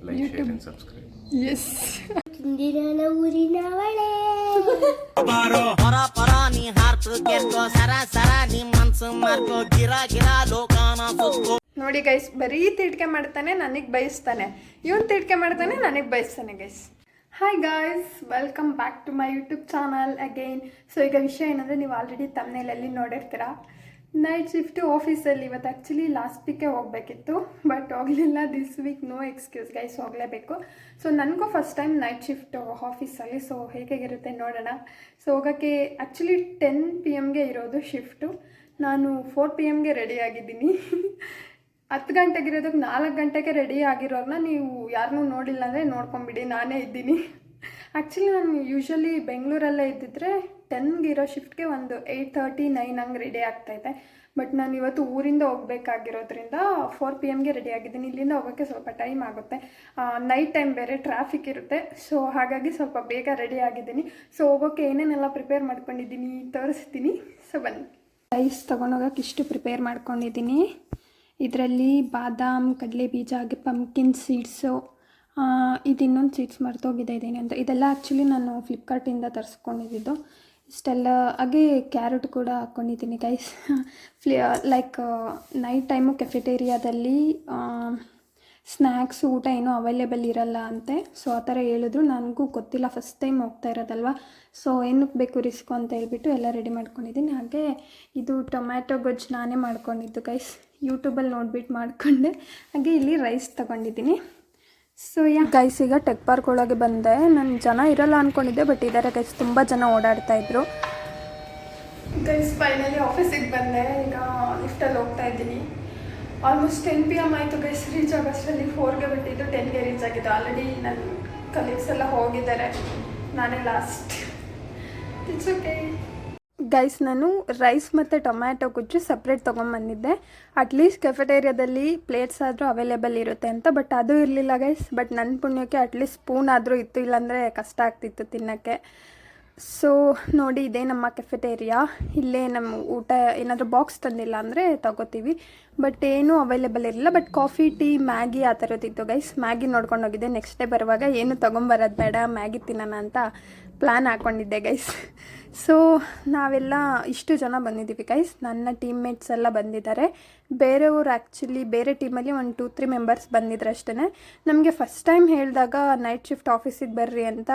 Like share and subscribe. Yes ಇಂದಿನ ಊರಿನವಳೇ ಪರ ಪರ ನೀ ಹಾರ್ತು ಕೆಟ್ಟೋ ಸರ ಸರ ನೀ ಮನ್ಸು ಮಾರ್ಕೋ ಗಿರ ಗಿರ ಲೋಕಾನ ಸುತ್ತೋ. ನೋಡಿ ಗೈಸ್, ಬರೀ ತಿಡ್ಕೆ ಮಾಡ್ತಾನೆ, ನನಗೆ ಬಯಸ್ತಾನೆ. ಇವನು ತಿಡ್ಕೆ ಮಾಡ್ತಾನೆ, ನನಗೆ ಬಯಸ್ತಾನೆ guys. Hi guys, welcome back to my YouTube channel again. So ಈಗ ವಿಷಯ ಏನಂದರೆ, ನೀವು ಆಲ್ರೆಡಿ ತಮ್ಮನೇಲಲ್ಲಿ ನೋಡಿರ್ತೀರ, ನೈಟ್ ಶಿಫ್ಟು ಆಫೀಸಲ್ಲಿ. ಇವತ್ತು ಆ್ಯಕ್ಚುಲಿ ಲಾಸ್ಟ್ ವೀಕೆ ಹೋಗಬೇಕಿತ್ತು, ಬಟ್ ಹೋಗಲಿಲ್ಲ. This week no excuse guys, ಹೋಗಲೇಬೇಕು. ಸೊ ನನಗೂ ಫಸ್ಟ್ ಟೈಮ್ ನೈಟ್ ಶಿಫ್ಟು ಆಫೀಸಲ್ಲಿ. ಸೊ ಹೇಗಿರುತ್ತೆ ನೋಡೋಣ. ಸೊ ಹೋಗೋಕ್ಕೆ ಆ್ಯಕ್ಚುಲಿ 10 PM ಇರೋದು ಶಿಫ್ಟು. ನಾನು 4 PM ರೆಡಿ ಆಗಿದ್ದೀನಿ. 10 ಗಂಟೆಗಿರೋದಕ್ಕೆ 4 ಗಂಟೆಗೆ ರೆಡಿ ಆಗಿರೋರನ್ನ ನೀವು ಯಾರನ್ನೂ ನೋಡಿಲ್ಲ ಅಂದರೆ ನೋಡ್ಕೊಂಬಿಡಿ, ನಾನೇ ಇದ್ದೀನಿ. ಆ್ಯಕ್ಚುಲಿ ನಾನು ಯೂಶ್ವಲಿ ಬೆಂಗಳೂರಲ್ಲೇ ಇದ್ದಿದ್ರೆ 10 ಇರೋ ಶಿಫ್ಟ್ಗೆ ಒಂದು 8:30, 9 ಹಂಗೆ ರೆಡಿ ಆಗ್ತಾಯಿದ್ದೆ. ಬಟ್ ನಾನು ಇವತ್ತು ಊರಿಂದ ಹೋಗಬೇಕಾಗಿರೋದ್ರಿಂದ 4 PM ರೆಡಿ ಆಗಿದ್ದೀನಿ. ಇಲ್ಲಿಂದ ಹೋಗೋಕ್ಕೆ ಸ್ವಲ್ಪ ಟೈಮ್ ಆಗುತ್ತೆ, ನೈಟ್ ಟೈಮ್ ಬೇರೆ ಟ್ರಾಫಿಕ್ ಇರುತ್ತೆ. ಸೊ ಹಾಗಾಗಿ ಸ್ವಲ್ಪ ಬೇಗ ರೆಡಿ ಆಗಿದ್ದೀನಿ. ಸೊ ಹೋಗೋಕ್ಕೆ ಏನೇನೆಲ್ಲ ಪ್ರಿಪೇರ್ ಮಾಡ್ಕೊಂಡಿದ್ದೀನಿ ತೋರಿಸ್ತೀನಿ. ಸೊ ಬನ್ನಿ. ರೈಸ್ ತೊಗೊಂಡೋಗೋಕೆ ಇಷ್ಟು ಪ್ರಿಪೇರ್ ಮಾಡ್ಕೊಂಡಿದ್ದೀನಿ. ಇದರಲ್ಲಿ ಬಾದಾಮ್, ಕಡಲೆ ಬೀಜ, ಹಾಗೆ ಪಂಪ್ಕಿನ್ ಸೀಡ್ಸು, ಇದು ಇನ್ನೊಂದು ಸೀಡ್ಸ್ ಮರ್ತೋಗಿದೆ ಇದೇನೆ ಅಂತ. ಇದೆಲ್ಲ ಆ್ಯಕ್ಚುಲಿ ನಾನು ಫ್ಲಿಪ್ಕಾರ್ಟಿಂದ ತರಿಸ್ಕೊಂಡಿದ್ದು. ಇಷ್ಟೆಲ್ಲ, ಹಾಗೆ ಕ್ಯಾರೆಟ್ ಕೂಡ ಹಾಕ್ಕೊಂಡಿದ್ದೀನಿ ಗೈಸ್. ಲೈಕ್ ನೈಟ್ ಟೈಮು ಕೆಫೆಟೇರಿಯಾದಲ್ಲಿ ಸ್ನ್ಯಾಕ್ಸು, ಊಟ ಏನೂ ಅವೈಲೇಬಲ್ ಇರಲ್ಲ ಅಂತೆ. ಸೊ ಆ ಥರ ಹೇಳಿದ್ರು, ನನಗೂ ಗೊತ್ತಿಲ್ಲ, ಫಸ್ಟ್ ಟೈಮ್ ಹೋಗ್ತಾ ಇರೋದಲ್ವ. ಸೊ ಏನಕ್ಕೆ ಬೇಕು ರಿಸ್ಕು ಅಂತ ಹೇಳ್ಬಿಟ್ಟು ಎಲ್ಲ ರೆಡಿ ಮಾಡ್ಕೊಂಡಿದ್ದೀನಿ. ಹಾಗೆ ಇದು ಟೊಮ್ಯಾಟೊ ಗೊಜ್ಜು ನಾನೇ ಮಾಡ್ಕೊಂಡಿದ್ದು ಗೈಸ್, ಯೂಟ್ಯೂಬಲ್ಲಿ ನೋಡ್ಬಿಟ್ಟು ಮಾಡಿಕೊಂಡೆ. ಹಾಗೆ ಇಲ್ಲಿ ರೈಸ್ ತೊಗೊಂಡಿದ್ದೀನಿ. ಸೊ ಗೈಸ್, ಈಗ ಟೆಕ್ ಪಾರ್ಕ್ ಒಳಗೆ ಬಂದೆ. ನಾನು ಜನ ಇರಲ್ಲ ಅಂದ್ಕೊಂಡಿದ್ದೆ, ಬಟ್ ಇದ್ದಾರೆ ಗೈಸ್, ತುಂಬ ಜನ ಓಡಾಡ್ತಾಯಿದ್ರು. ಗೈಸ್ ಫೈನಲಿ ಆಫೀಸಿಗೆ ಬಂದೆ. ಈಗ ಲಿಫ್ಟಲ್ಲಿ ಹೋಗ್ತಾ ಇದ್ದೀನಿ. ಆಲ್ಮೋಸ್ಟ್ 10 PM ಆಯಿತು ಗೈಸ್. ರೀಚ್ ಆಗೋಷ್ಟರಲ್ಲಿ 4ಗೆ ಬಿಟ್ಟಿದ್ದು 10ಗೆ ರೀಚ್ ಆಗಿದ್ದು. ಆಲ್ರೆಡಿ ನನ್ನ ಕಲೀಗ್ಸ್ ಎಲ್ಲ ಹೋಗಿದ್ದಾರೆ, ನಾನೇ ಲಾಸ್ಟ್. It's okay guys. ನಾನು ರೈಸ್ ಮತ್ತು ಟೊಮ್ಯಾಟೊ ಗೊಜ್ಜು ಸಪ್ರೇಟ್ ತೊಗೊಂಬಂದಿದ್ದೆ. ಅಟ್ಲೀಸ್ಟ್ ಕೆಫೆಟೇರಿಯಾದಲ್ಲಿ ಪ್ಲೇಟ್ಸ್ ಆದರೂ ಅವೈಲೇಬಲ್ ಇರುತ್ತೆ ಅಂತ, ಬಟ್ ಅದು ಇರಲಿಲ್ಲ ಗೈಸ್. ಬಟ್ ನನ್ನ ಪುಣ್ಯಕ್ಕೆ ಅಟ್ಲೀಸ್ಟ್ ಸ್ಪೂನ್ ಆದರೂ ಇತ್ತು, ಇಲ್ಲಾಂದರೆ ಕಷ್ಟ ಆಗ್ತಿತ್ತು ತಿನ್ನೋಕ್ಕೆ. ಸೊ ನೋಡಿ, ಇದೇ ನಮ್ಮ ಕೆಫೆಟೇರಿಯಾ. ಇಲ್ಲೇ ನಮ್ಮ ಊಟ ಏನಾದರೂ ಬಾಕ್ಸ್ ತಂದಿಲ್ಲ ಅಂದರೆ ತಗೋತೀವಿ, ಬಟ್ ಏನೂ ಅವೈಲೇಬಲ್ ಇರಲಿಲ್ಲ. ಬಟ್ ಕಾಫಿ, ಟೀ, ಮ್ಯಾಗಿ ಆ ಥರದ್ದಿತ್ತು ಗೈಸ್. ಮ್ಯಾಗಿ ನೋಡ್ಕೊಂಡು ಹೋಗಿದ್ದೆ. ನೆಕ್ಸ್ಟ್ ಡೇ ಬರುವಾಗ ಏನು ತೊಗೊಂಬರೋದು ಬೇಡ, ಮ್ಯಾಗಿ ತಿನ್ನೋಣ ಅಂತ ಪ್ಲ್ಯಾನ್ ಹಾಕ್ಕೊಂಡಿದ್ದೆ ಗೈಸ್. ಸೊ ನಾವೆಲ್ಲ ಇಷ್ಟು ಜನ ಬಂದಿದ್ದೀವಿ ಗೈಸ್. ನನ್ನ ಟೀಮ್ಮೇಟ್ಸ್ ಎಲ್ಲ ಬಂದಿದ್ದಾರೆ. ಬೇರೆಯವರು ಆ್ಯಕ್ಚುಲಿ ಬೇರೆ ಟೀಮಲ್ಲಿ ಒಂದು 2-3 ಮೆಂಬರ್ಸ್ ಬಂದಿದ್ರು ಅಷ್ಟೇ. ನಮಗೆ ಫಸ್ಟ್ ಟೈಮ್ ಹೇಳಿದಾಗ ನೈಟ್ ಶಿಫ್ಟ್ ಆಫೀಸಿಗೆ ಬರ್ರಿ ಅಂತ,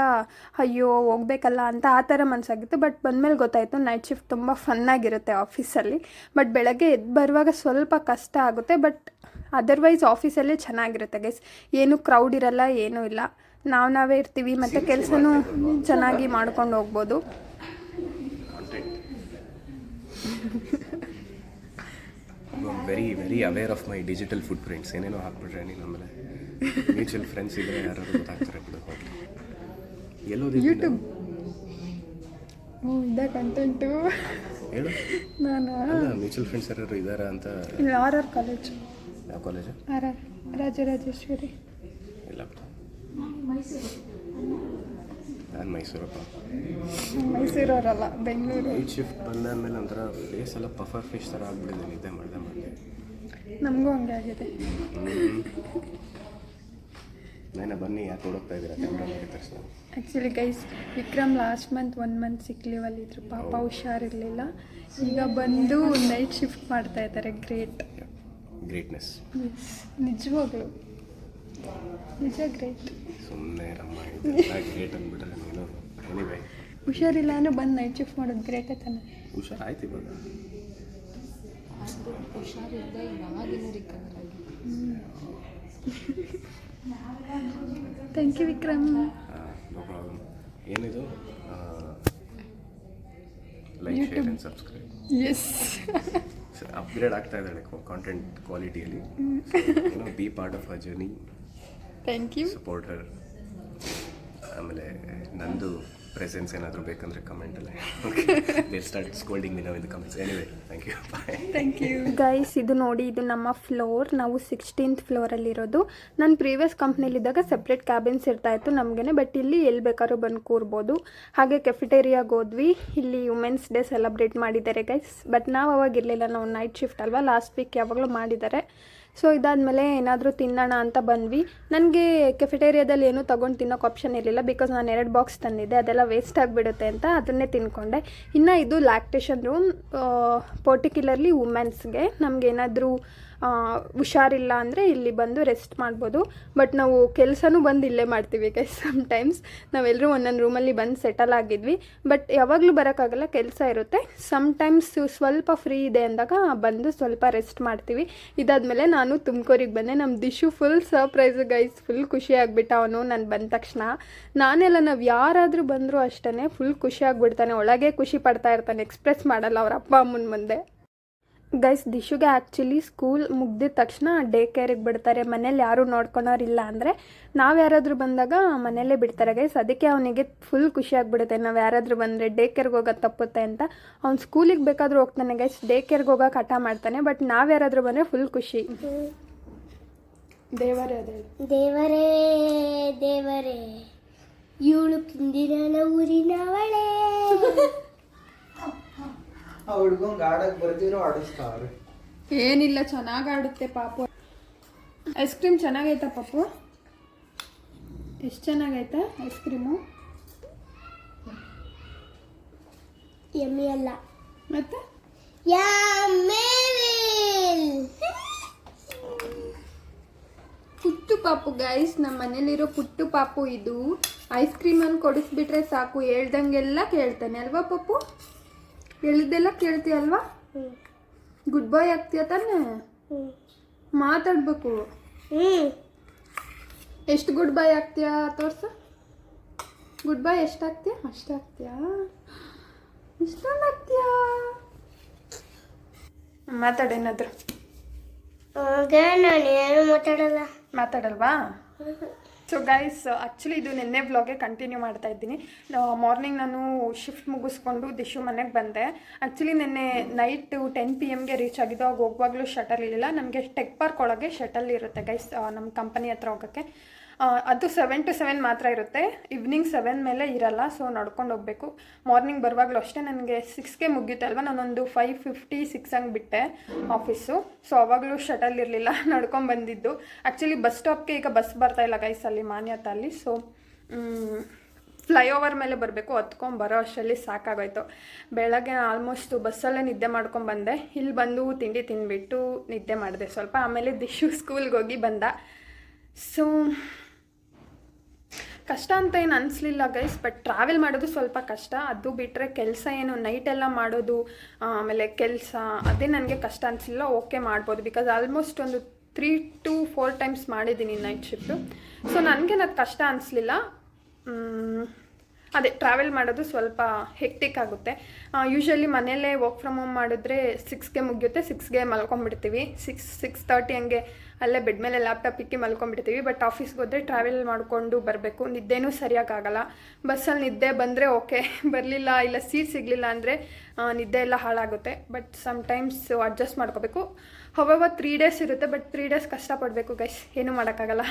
ಅಯ್ಯೋ ಹೋಗ್ಬೇಕಲ್ಲ ಅಂತ ಆ ಥರ ಮನಸ್ಸಾಗಿತ್ತು. ಬಟ್ ಬಂದಮೇಲೆ ಗೊತ್ತಾಯಿತು ನೈಟ್ ಶಿಫ್ಟ್ ತುಂಬ ಫನ್ನಾಗಿರುತ್ತೆ ಆಫೀಸಲ್ಲಿ. ಬಟ್ ಬೆಳಗ್ಗೆ ಎದ್ದು ಬರುವಾಗ ಸ್ವಲ್ಪ ಕಷ್ಟ ಆಗುತ್ತೆ, ಬಟ್ ಅದರ್ವೈಸ್ ಆಫೀಸಲ್ಲೇ ಚೆನ್ನಾಗಿರುತ್ತೆ ಗೈಸ್. ಏನೂ ಕ್ರೌಡ್ ಇರಲ್ಲ, ಏನೂ ಇಲ್ಲ, ನಾವೇ ಇರ್ತೀವಿ, ಮತ್ತು ಕೆಲಸನೂ ಚೆನ್ನಾಗಿ ಮಾಡ್ಕೊಂಡು ಹೋಗ್ಬೋದು. Very very aware of my digital foot prints. ಏನೇನೋ ಹಾಕ್ಬಿಟ್ರೆ ನೀನು ಆಮೇಲೆ ಮ್ಯೂಚುವಲ್ ಫ್ರೆಂಡ್ಸ್ ಇದ್ದರೆ ಯಾರು ಗೊತ್ತಾಗ್ತಾರೆ ಬಿಡು. ಎಲ್ಲೋದು ಯೂಟ್ಯೂಬ್ ಇದೇ ಕಂಟೆಂಟು. ಹೇಳು. ನಾನು ಅಲ್ಲ, ಮ್ಯೂಚುವಲ್ ಫ್ರೆಂಡ್ಸ್ ಯಾರು ಇದ್ದಾರಾ ಅಂತ. RR college. ಯಾವ ಕಾಲೇಜು? RR ರಾಜರಾಜೇಶ್ವರಿ. ಇಲ್ಲ, ನಾನು ಮೈಸೂರಪ್ಪ. ಮೈಸೂರವರಲ್ಲ, ಬೆಂಗಳೂರು. ನೈಟ್ ಶಿಫ್ಟ್ ಬಂದಾದ್ಮೇಲೆ ಒಂಥರ ಫೇಸ್ ಎಲ್ಲ ಪಫರ್ ಫಿಶ್ ಥರ ಆಗ್ಬಿಟ್ಟಿದೆ, ನಿದ್ದೆ ಮಾಡಿದೆ. ನಮಗೂ ಹಂಗೆ ಆಗಿದೆ. ನಾನು ಬನ್ನಿ, ಯಾಕೆ ಹುಡುಕ್ತಾ ಇದ್ದೀರಾ ಕ್ಯಾಮ್ರಾ ಮಾಡಿ ತರಿಸ್ತಾ. Actually guys, Vikram last month 1 month sick ಲೀವಲ್ಲಿದ್ದರು, ಪಾಪ ಹುಷಾರಿರಲಿಲ್ಲ. ಈಗ ಬಂದು ನೈಟ್ ಶಿಫ್ಟ್ ಮಾಡ್ತಾ ಇದ್ದಾರೆ. ಗ್ರೇಟ್ನೆಸ್. ನಿಜವಾಗ್ಲು ನಿಜ ಗ್ರೇಟ್. ಸುಮ್ಮನೆ ರಮ್ಮ ಗ್ರೇಟ್ ಅಂದ್ಬಿಟ್ರೆ ನೀನು. ಎನಿವೇ, ಹುಷಾರಿಲ್ಲ ಅಂದರೆ ಬಂದು ನೈಟ್ ಶಿಫ್ಟ್ ಮಾಡೋದು ಗ್ರೇಟೇ ತಾನೆ. ಹುಷಾರು ಆಯ್ತು ಇವಾಗ. Thank you Vikram. No problem. ಏನಿದು? Like share and subscribe. Yes, upgrade ಆಗ್ತಾ ಇದ್ದಾಳೆ ಕಾಂಟೆಂಟ್ ಕ್ವಾಲಿಟಿಯಲ್ಲಿ. Be part of a journey. Thank you. Support her. ಆಮೇಲೆ ನಂದು ಪ್ರೆಸೆನ್ಸ್ ಏನಾದರೂ ಬೇಕಂದರೆ ಕಮೆಂಟಲ್ಲೇ. Okay, will start scolding me now in the comments. Anyway, thank you, bye. Thank you guys. ಇದು ನೋಡಿ, ಇದು ನಮ್ಮ ಫ್ಲೋರ್. ನಾವು 16th ಫ್ಲೋರಲ್ಲಿರೋದು. ನಾನು ಪ್ರೀವಿಯಸ್ ಕಂಪ್ನಿಲಿದ್ದಾಗ ಸಪ್ರೇಟ್ ಕ್ಯಾಬಿನ್ಸ್ ಇರ್ತಾಯಿತ್ತು ನಮಗೇ, ಬಟ್ ಇಲ್ಲಿ ಎಲ್ಲಿ ಬೇಕಾದ್ರೂ ಬಂದು ಕೂರ್ಬೋದು. ಹಾಗೆ ಕೆಫೆಟೇರಿಯಾಗೆ ಹೋದ್ವಿ. ಇಲ್ಲಿ ವುಮೆನ್ಸ್ ಡೇ ಸೆಲೆಬ್ರೇಟ್ ಮಾಡಿದ್ದಾರೆ ಗೈಸ್. ಬಟ್ ನಾವು ಅವಾಗ ಇರಲಿಲ್ಲ, ನಾವು ನೈಟ್ ಶಿಫ್ಟ್ ಅಲ್ವಾ, ಲಾಸ್ಟ್ ವೀಕ್ ಯಾವಾಗಲೂ ಮಾಡಿದ್ದಾರೆ. ಸೊ ಇದಾದಮೇಲೆ ಏನಾದರೂ ತಿನ್ನೋಣ ಅಂತ ಬಂದ್ವಿ. ನನಗೆ ಕೆಫೆಟೇರಿಯಾದಲ್ಲಿ ಏನೂ ತೊಗೊಂಡು ತಿನ್ನೋಕೆ ಆಪ್ಷನ್ ಇರಲಿಲ್ಲ, ಬಿಕಾಸ್ ನಾನು 2 ಬಾಕ್ಸ್ ತಂದಿದ್ದೆ, ಅದೆಲ್ಲ ವೇಸ್ಟ್ ಆಗಿಬಿಡುತ್ತೆ ಅಂತ ಅದನ್ನೇ ತಿನ್ಕೊಂಡೆ. ಇನ್ನು ಇದು ಲ್ಯಾಕ್ಟೇಷನ್ ರೂಮ್, ಪರ್ಟಿಕ್ಯುಲರ್ಲಿ ವುಮೆನ್ಸ್ಗೆ. ನಮಗೇನಾದರೂ ಹುಷಾರಿಲ್ಲ ಅಂದರೆ ಇಲ್ಲಿ ಬಂದು ರೆಸ್ಟ್ ಮಾಡ್ಬೋದು. ಬಟ್ ನಾವು ಕೆಲಸನೂ ಬಂದು ಇಲ್ಲೇ ಮಾಡ್ತೀವಿ ಗೈಸ್. ಸಮ್ಟೈಮ್ಸ್ ನಾವೆಲ್ಲರೂ ಒಂದೊಂದು ರೂಮಲ್ಲಿ ಬಂದು ಸೆಟಲ್ ಆಗಿದ್ವಿ, ಬಟ್ ಯಾವಾಗಲೂ ಬರೋಕ್ಕಾಗಲ್ಲ, ಕೆಲಸ ಇರುತ್ತೆ. ಸಮ್ಟೈಮ್ಸ್ ಸ್ವಲ್ಪ ಫ್ರೀ ಇದೆ ಅಂದಾಗ ಬಂದು ಸ್ವಲ್ಪ ರೆಸ್ಟ್ ಮಾಡ್ತೀವಿ. ಇದಾದಮೇಲೆ ನಾನು ತುಮಕೂರಿಗೆ ಬಂದೆ. ನಮ್ಮ Dishu full surprise guys, full ಖುಷಿ ಆಗಿಬಿಟ್ಟ ಅವನು ನಾನು ಬಂದ ತಕ್ಷಣ. ನಾನೆಲ್ಲ ನಾವು ಯಾರಾದರೂ ಬಂದರೂ ಅಷ್ಟೇ ಫುಲ್ ಖುಷಿ ಆಗಿಬಿಡ್ತಾನೆ, ಒಳಗೆ ಖುಷಿ ಪಡ್ತಾ ಇರ್ತಾನೆ, ಎಕ್ಸ್ಪ್ರೆಸ್ ಮಾಡಲ್ಲ ಅವ್ರ ಅಪ್ಪ ಅಮ್ಮನ ಮುಂದೆ. ಗೈಸ್ ದಿಶುಗೆ ಆ್ಯಕ್ಚುಲಿ ಸ್ಕೂಲ್ ಮುಗ್ದಿದ ತಕ್ಷಣ ಡೇ ಕೇರಿಗೆ ಬಿಡ್ತಾರೆ. ಮನೇಲಿ ಯಾರೂ ನೋಡ್ಕೊಳೋರಿಲ್ಲ ಅಂದರೆ ನಾವು ಯಾರಾದರೂ ಬಂದಾಗ ಮನೇಲೇ ಬಿಡ್ತಾರೆ ಗೈಸ್. ಅದಕ್ಕೆ ಅವನಿಗೆ ಫುಲ್ ಖುಷಿ ಆಗಿಬಿಡುತ್ತೆ, ನಾವು ಯಾರಾದರೂ ಬಂದರೆ ಡೇ ಕೇರ್ಗೆ ಹೋಗೋದು ತಪ್ಪುತ್ತೆ ಅಂತ. ಅವ್ನು ಸ್ಕೂಲಿಗೆ ಬೇಕಾದರೂ ಹೋಗ್ತಾನೆ ಗೈಸ್, ಡೇ ಕೇರ್ಗೆ ಹೋಗೋಕೆ ಹಠ ಮಾಡ್ತಾನೆ. ಬಟ್ ನಾವು ಯಾರಾದರೂ ಬಂದರೆ ಫುಲ್ ಖುಷಿ. ದೇವರೇ ಅದೇ ದೇವರೇ ದೇವರೇ ಇವಳು ಕಿಂದಿರನ ಊರಿನವಳೆ. ಆ ಹುಡ್ಗಂಗೆ ಆಡಕ್ಕೆ ಬರ್ತಿರೋ ಆಡಿಸ್ತಾವ್ರೆ. ಏನಿಲ್ಲ, ಚೆನ್ನಾಗಿ ಆಡುತ್ತೆ ಪಾಪು. ಐಸ್ ಕ್ರೀಮ್ ಚೆನ್ನಾಗೈತಾ ಪಾಪು? ಎಷ್ಟು ಚೆನ್ನಾಗೈತೆ ಐಸ್ ಕ್ರೀಮು? ಯಮ್ಮಿ ಅಲ್ಲ ಮತ್ತೆ ಪುಟ್ಟು ಪಾಪು ಗೈಸ್, ನಮ್ಮ ಮನೇಲಿರೋ ಪುಟ್ಟು ಪಾಪು ಇದು. ಐಸ್ ಕ್ರೀಮನ್ನು ಕೊಡಿಸ್ಬಿಟ್ರೆ ಸಾಕು, ಹೇಳ್ದಂಗೆಲ್ಲ ಕೇಳ್ತಾನೆ ಅಲ್ವಾ ಪಾಪು? ಹೇಳಿದ್ದೆಲ್ಲ ಕೇಳ್ತೀಯಲ್ವಾ? ಗುಡ್ ಬಾಯ್ ಆಗ್ತೀಯ ತಾನೆ? ಮಾತಾಡ್ಬೇಕು. ಎಷ್ಟು ಗುಡ್ ಬಾಯ್ ಆಗ್ತೀಯಾ ತೋರ್ಸು. ಗುಡ್ ಬಾಯ್ ಎಷ್ಟಾಗ್ತೀಯ? ಅಷ್ಟಾಗ್ತೀಯಾ? ಇಷ್ಟೊಂದು ಆಗ್ತೀಯಾ? ಮಾತಾಡೇನಾದ್ರು? ನಾನು ಏನು ಮಾತಾಡಲ್ವಾ? ಸೊ ಗೈಸ್, ಆ್ಯಕ್ಚುಲಿ ಇದು ನಿನ್ನೆ ವ್ಲಾಗೆ ಕಂಟಿನ್ಯೂ ಮಾಡ್ತಾ ಇದ್ದೀನಿ. ಮಾರ್ನಿಂಗ್ ನಾನು ಶಿಫ್ಟ್ ಮುಗಿಸ್ಕೊಂಡು ದಿಶು ಮನೆಗೆ ಬಂದೆ. ಆ್ಯಕ್ಚುಲಿ ನಿನ್ನೆ ನೈಟ್ 10 PM ರೀಚ್ ಆಗಿದ್ದು. ಆಗ ಹೋಗುವಾಗಲೂ ಶಟಲ್ ಇರಲಿಲ್ಲ. ನಮಗೆ ಟೆಕ್ ಪಾರ್ಕ್ ಒಳಗೆ ಶಟಲ್ ಇರುತ್ತೆ ಗೈಸ್, ನಮ್ಮ ಕಂಪನಿ ಹತ್ರ ಹೋಗೋಕ್ಕೆ. ಅದು 7 to 7 ಮಾತ್ರ ಇರುತ್ತೆ, ಈವ್ನಿಂಗ್ 7 ಮೇಲೆ ಇರಲ್ಲ. ಸೊ ನಡ್ಕೊಂಡು ಹೋಗಬೇಕು. ಮಾರ್ನಿಂಗ್ ಬರುವಾಗಲೂ ಅಷ್ಟೇ ನನಗೆ 6ಗೆ ಮುಗಿಯುತ್ತೆ ಅಲ್ವಾ, ನಾನೊಂದು 5:50-6 ಹಂಗೆ ಬಿಟ್ಟೆ ಆಫೀಸು. ಸೊ ಅವಾಗಲೂ ಶಟಲ್ ಇರಲಿಲ್ಲ, ನಡ್ಕೊಂಡು ಬಂದಿದ್ದು. ಆ್ಯಕ್ಚುಲಿ ಬಸ್ ಸ್ಟಾಪ್ಗೆ ಈಗ ಬಸ್ ಬರ್ತಾಯಿಲ್ಲ ಗೈಸ್ ಅಲ್ಲಿ ಮಾನ್ಯತಲ್ಲಿ. ಸೊ ಫ್ಲೈಓವರ್ ಮೇಲೆ ಬರಬೇಕು, ಹತ್ಕೊಂಡು ಬರೋ ಅಷ್ಟರಲ್ಲಿ ಸಾಕಾಗೋಯ್ತು. ಬೆಳಗ್ಗೆ ಆಲ್ಮೋಸ್ಟ್ ಬಸ್ಸಲ್ಲೇ ನಿದ್ದೆ ಮಾಡ್ಕೊಂಡ್ಬಂದೆ. ಇಲ್ಲಿ ಬಂದು ತಿಂಡಿ ತಿಂದುಬಿಟ್ಟು ನಿದ್ದೆ ಮಾಡಿದೆ ಸ್ವಲ್ಪ. ಆಮೇಲೆ ದಿಶು ಸ್ಕೂಲ್ಗೆ ಹೋಗಿ ಬಂದ. ಸೊ ಕಷ್ಟ ಅಂತ ಏನು ಅನಿಸ್ಲಿಲ್ಲ ಗೈಸ್, ಬಟ್ ಟ್ರಾವೆಲ್ ಮಾಡೋದು ಸ್ವಲ್ಪ ಕಷ್ಟ. ಅದು ಬಿಟ್ಟರೆ ಕೆಲಸ ಏನು ನೈಟೆಲ್ಲ ಮಾಡೋದು, ಆಮೇಲೆ ಕೆಲಸ ಅದೇ ನನಗೆ ಕಷ್ಟ ಅನಿಸಲಿಲ್ಲ. ಓಕೆ ಮಾಡ್ಬೋದು, ಬಿಕಾಸ್ ಆಲ್ಮೋಸ್ಟ್ ಒಂದು 3 to 4 ಟೈಮ್ಸ್ ಮಾಡಿದ್ದೀನಿ ನೈಟ್ ಶಿಫ್ಟು. ಸೊ ನನಗೇನದು ಕಷ್ಟ ಅನಿಸ್ಲಿಲ್ಲ. ಅದೇ ಟ್ರಾವೆಲ್ ಮಾಡೋದು ಸ್ವಲ್ಪ ಹೆಕ್ಟಿಕ್ ಆಗುತ್ತೆ. ಯೂಶ್ವಲಿ ಮನೆಯಲ್ಲೇ ವರ್ಕ್ ಫ್ರಮ್ ಹೋಮ್ ಮಾಡಿದ್ರೆ 6ಗೆ ಮುಗಿಯುತ್ತೆ, 6ಗೆ ಮಲ್ಕೊಂಡ್ಬಿಡ್ತೀವಿ. 6:30 ಹಂಗೆ ಅಲ್ಲೇ ಬೆಡ್ ಮೇಲೆ ಲ್ಯಾಪ್ಟಾಪ್ ಇಕ್ಕಿ ಮಲ್ಕೊಂಡ್ಬಿಡ್ತೀವಿ. ಬಟ್ ಆಫೀಸ್ಗೆ ಹೋದರೆ ಟ್ರಾವೆಲ್ ಮಾಡಿಕೊಂಡು ಬರಬೇಕು, ನಿದ್ದೆನೂ ಸರಿಯಾಗಲ್ಲ. ಬಸ್ಸಲ್ಲಿ ನಿದ್ದೆ ಬಂದರೆ ಓಕೆ, ಬರಲಿಲ್ಲ ಇಲ್ಲ ಸೀಟ್ ಸಿಗಲಿಲ್ಲ ಅಂದರೆ ನಿದ್ದೆ ಎಲ್ಲ ಹಾಳಾಗುತ್ತೆ. ಬಟ್ ಸಮ್ಟೈಮ್ಸ್ ಅಡ್ಜಸ್ಟ್ ಮಾಡ್ಕೋಬೇಕು. ಹೌವರ್ 3 days ಇರುತ್ತೆ, ಬಟ್ 3 days ಕಷ್ಟಪಡಬೇಕು ಗೈಸ್, ಏನೂ ಮಾಡೋಕ್ಕಾಗಲ್ಲ.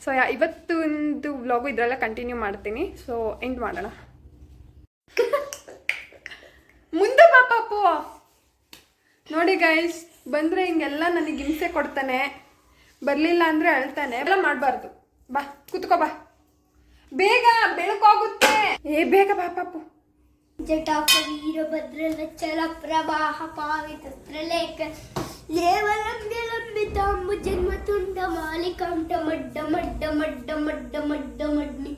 ಸೊ ಇವತ್ತೊಂದು ವ್ಲಾಗು ಇದರಲ್ಲೇ ಕಂಟಿನ್ಯೂ ಮಾಡ್ತೀನಿ. ಸೊ ಎಂಡ್ ಮಾಡೋಣ. ಮುಂದೆ ಪಾಪು ನೋಡಿ ಗೈಸ್, ಬಂದರೆ ಹಿಂಗೆಲ್ಲ ನನಗೆ ಹಿಂಸೆ ಕೊಡ್ತಾನೆ, ಬರಲಿಲ್ಲ ಅಂದರೆ ಅಳ್ತಾನೆ. ಎಲ್ಲ ಮಾಡಬಾರ್ದು. ಬಾ ಕೂತ್ಕೋ, ಬಾ ಬೇಗ, ಬೆಳಕಾಗುತ್ತೆ. ಬೇಗ ಬಾ ಪಾಪು. ಜಟಾಕ ವೀರಭದ್ರಲಚ್ಚಲ ಪ್ರವಾಹ ಪಾವಿತಸ್ತ್ರಲೇಖ ಲೇವಲಂಬಿತಾಂಬು ಜನ್ಮತುಂಡ ಮಾಲಿಕಾಂಠ ಮಡ್ಡ ಮಡ್ಡ ಮಡ್ಡ ಮಡ್ಡ ಮಡ್ಡ ಮಡ್ಮಿ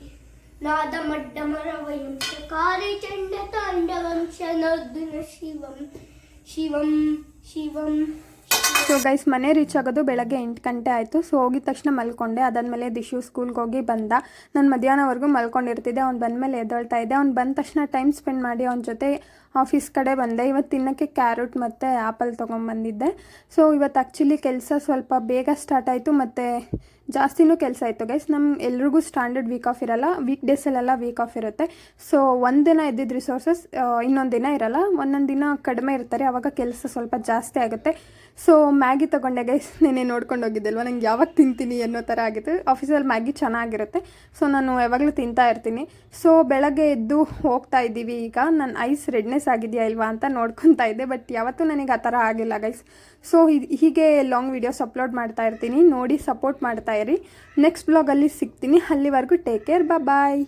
ನಾದ ಮಡ್ಡ ಮರವಯಂ ಚಕಾರಿ ಚಂಡ ತಾಂಡವಂಶ ನರ್ದುನ ಶಿವಂ ಶಿವಂ ಶಿವಂ. ಸೊ ಗೈಸ್, ಮನೆ ರೀಚ್ ಆಗೋದು ಬೆಳಗ್ಗೆ 8 ಗಂಟೆ ಆಯಿತು. ಸೊ ಹೋಗಿದ ತಕ್ಷಣ ಮಲ್ಕೊಂಡೆ. ಅದಾದಮೇಲೆ ದಿಶು ಸ್ಕೂಲ್ಗೆ ಹೋಗಿ ಬಂದ. ನಾನು ಮಧ್ಯಾಹ್ನವರೆಗೂ ಮಲ್ಕೊಂಡಿರ್ತಿದ್ದೆ. ಅವ್ನು ಬಂದಮೇಲೆ ಎದ್ದೇಳ್ತಾ ಇದ್ದೆ. ಅವ್ನು ಬಂದ ತಕ್ಷಣ ಟೈಮ್ ಸ್ಪೆಂಡ್ ಮಾಡಿ ಅವನ ಜೊತೆ ಆಫೀಸ್ ಕಡೆ ಬಂದೆ. ಇವತ್ತು ತಿನ್ನೋಕ್ಕೆ ಕ್ಯಾರೆಟ್ ಮತ್ತು ಆ್ಯಪಲ್ ತೊಗೊಂಬಂದಿದ್ದೆ. ಸೊ ಇವತ್ತು ಆ್ಯಕ್ಚುಲಿ ಕೆಲಸ ಸ್ವಲ್ಪ ಬೇಗ ಸ್ಟಾರ್ಟ್ ಆಯಿತು ಮತ್ತು ಜಾಸ್ತಿನೂ ಕೆಲಸ ಆಯಿತು ಗೈಸ್. ಎಲ್ರಿಗೂ ಸ್ಟ್ಯಾಂಡರ್ಡ್ ವೀಕ್ ಆಫ್ ಇರಲ್ಲ, ವೀಕ್ ಡೇಸಲ್ಲೆಲ್ಲ ವೀಕ್ ಆಫ್ ಇರುತ್ತೆ. ಸೊ ಒಂದಿನ ಇದ್ದಿದ್ದು ರಿಸೋರ್ಸಸ್ ಇನ್ನೊಂದು ದಿನ ಇರಲ್ಲ, ಒಂದೊಂದು ದಿನ ಕಡಿಮೆ ಇರ್ತಾರೆ, ಆವಾಗ ಕೆಲಸ ಸ್ವಲ್ಪ ಜಾಸ್ತಿ ಆಗುತ್ತೆ. ಸೊ ಮ್ಯಾಗಿ ತೊಗೊಂಡೆ ಗೈಸ್, ನೆನೆ ನೋಡ್ಕೊಂಡು ಹೋಗಿದ್ದಲ್ವ, ನಂಗೆ ಯಾವಾಗ ತಿಂತೀನಿ ಅನ್ನೋ ಥರ ಆಗಿತ್ತು. ಆಫೀಸಲ್ಲಿ ಮ್ಯಾಗಿ ಚೆನ್ನಾಗಿರುತ್ತೆ, ಸೊ ನಾನು ಯಾವಾಗಲೂ ತಿಂತಾ ಇರ್ತೀನಿ. ಸೊ ಬೆಳಗ್ಗೆ ಎದ್ದು ಹೋಗ್ತಾ ಇದ್ದೀವಿ. ಈಗ ನನ್ನ ಐಸ್ ರೆಡ್ನೆಸ್ ಸೀರಿಯಸ್ ಆಗಿದೆಯಾ ಇಲ್ವಾ ಅಂತ ನೋಡ್ಕೊತಾ ಇದ್ದೆ. ಬಟ್ ಯಾವತ್ತೂ ನನಗೆ ಆ ಥರ ಆಗಿಲ್ಲ ಗೈಸ್. ಸೊ ಹೀಗೆ ಲಾಂಗ್ ವೀಡಿಯೋಸ್ ಅಪ್ಲೋಡ್ ಮಾಡ್ತಾ ಇರ್ತೀನಿ, ನೋಡಿ ಸಪೋರ್ಟ್ ಮಾಡ್ತಾ ಇರಿ. ನೆಕ್ಸ್ಟ್ ಬ್ಲಾಗಲ್ಲಿ ಸಿಗ್ತೀನಿ. ಅಲ್ಲಿವರೆಗೂ ಟೇಕ್ ಕೇರ್, ಬಾಯ್.